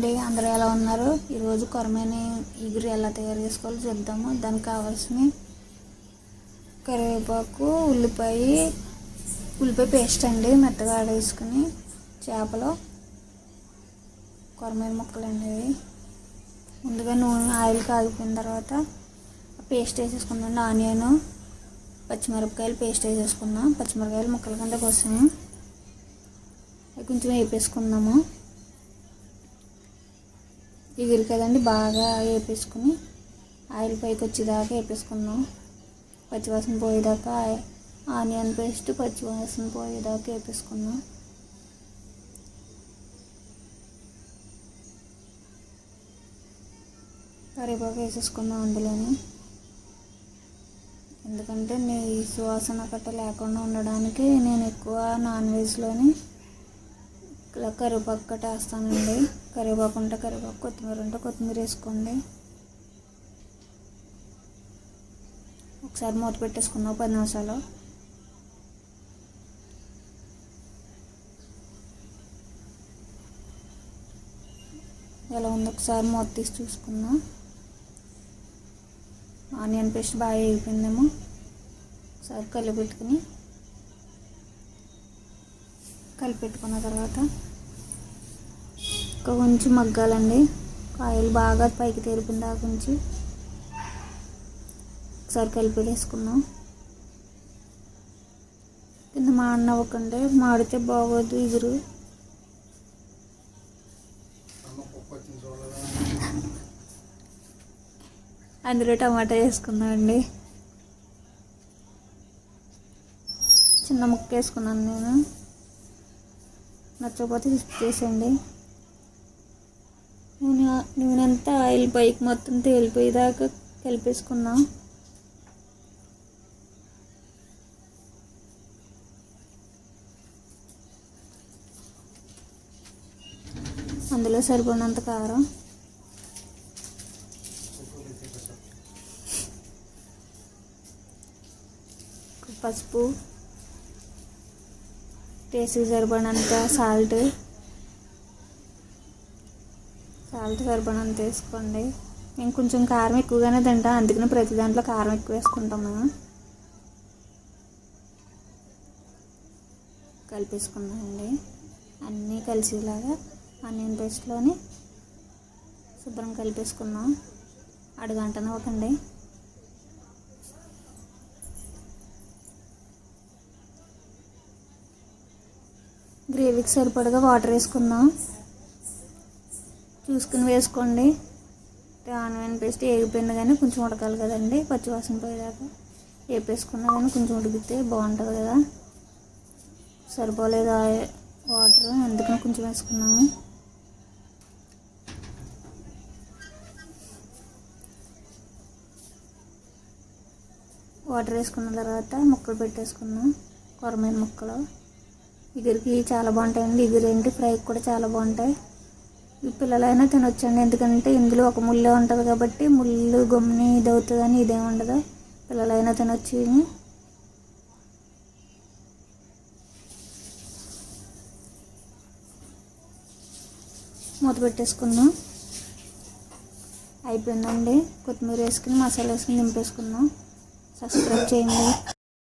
అండి, అందరూ ఎలా ఉన్నారు? ఈరోజు కొరమేని ఇగురు ఎలా తయారు చేసుకోవాలో చూద్దాము. దానికి కావాల్సిన కరివేపాకు, ఉల్లిపాయ పేస్ట్ అండి, మెత్తగా ఆడేసుకుని చేపలు కొరమేని ముక్కలు అండి. ముందుగా నూనె ఆయిల్ కాగిపోయిన తర్వాత పేస్ట్ వేసేసుకుందాం. ఆనియన్, పచ్చిమిరపకాయలు పేస్ట్ వేసేసుకుందాం. పచ్చిమిరపకాయలు ముక్కల కింద కోసాము, అవి కొంచెం వేపేసుకుందాము. ఇగురు కదండి, బాగా వేపేసుకుని ఆయిల్ పైకి వచ్చేదాకా వేపేసుకుందాం. పచ్చివాసన పోయేదాకా ఆనియన్ పేస్ట్ పచ్చివాసన పోయేదాకా వేపేసుకుందాం. కరివేపాకు వేసేసుకుందాం అందులోని, ఎందుకంటే నీసు వాసన గట్ట లేకుండా ఉండడానికి నేను ఎక్కువ నాన్ వెజ్లోని ఇలా కరివేపాకు గట్ట వేస్తానండి. కరివేపాకు ఉంటే కరివేపాకు, కొత్తిమీర ఉంటే కొత్తిమీర వేసుకోండి. ఒకసారి మూత పెట్టేసుకుందాం 10 నిమిషాలు. ఎలా ఉందో ఒకసారి మూత తీసి చూసుకుందాం. ఆనియన్ పేస్ట్ బాగా వేగిపోయిందేమో. ఒకసారి కలిపెట్టుకున్న తర్వాత కొంచెం మగ్గాలండి. కాయలు బాగా పైకి తేలిపిన దాకా ఉంచి ఒకసారి కలిపేసుకుందాం. కింద మాడనవ్వకండి, మాడితే బాగోదు ఇగురు. అందులో టమాటా వేసుకుందాం అండి. చిన్న ముక్క వేసుకున్నాను నేను, నచ్చకపోతే చేసేయండి. నూనె అంతా ఆయిల్ పైకి మొత్తం తేలిపోయేదాకా కలిపేసుకుందాం. అందులో సరిపడినంత కారం, పసుపు, టేస్ట్కి సరిపడినంత సాల్ట్ సరిపడినంత వేసుకోండి. మేము కొంచెం కారం ఎక్కువగానే తింటాం, అందుకని ప్రతి దాంట్లో కారం ఎక్కువ వేసుకుంటాం మేము. కలిపేసుకుందామండి అన్నీ కలిసేలాగా. ఆనియన్ పేస్ట్లోని శుభ్రం కలిపేసుకుందాం. అడుగంటనివ్వకండి. గ్రేవీకి సరిపడగా వాటర్ వేసుకుందాం. చూసుకుని వేసుకోండి. ఆనియన్ పేస్ట్ వేగిపోయింది కానీ కొంచెం ఉడకాలి కదండి, పచ్చివాసన పోయేదాకా వేపేసుకున్నా కానీ కొంచెం ఉడికితే బాగుంటుంది కదా. సరిపోలేదు వాటర్, అందుకని కొంచెం వేసుకున్నాము. వాటర్ వేసుకున్న తర్వాత ముక్కలు పెట్టేసుకుందాం. కొరమేని ముక్కలు ఇగురికి చాలా బాగుంటాయండి. ఇగురు ఏంటి ఫ్రైకి కూడా చాలా బాగుంటాయి. ఈ పిల్లలైనా తినొచ్చండి, ఎందుకంటే ఇందులో ఒక ముళ్ళే ఉంటుంది కాబట్టి ముళ్ళు గమ్ముని ఇది అవుతుందని ఇదేమి ఉండదు. పిల్లలైనా తినొచ్చు. మూత పెట్టేసుకుందాం. అయిపోయిందండి. కొత్తిమీర వేసుకుని మసాలా వేసుకుని నింపేసుకుందాం. సబ్స్క్రైబ్ చేయండి.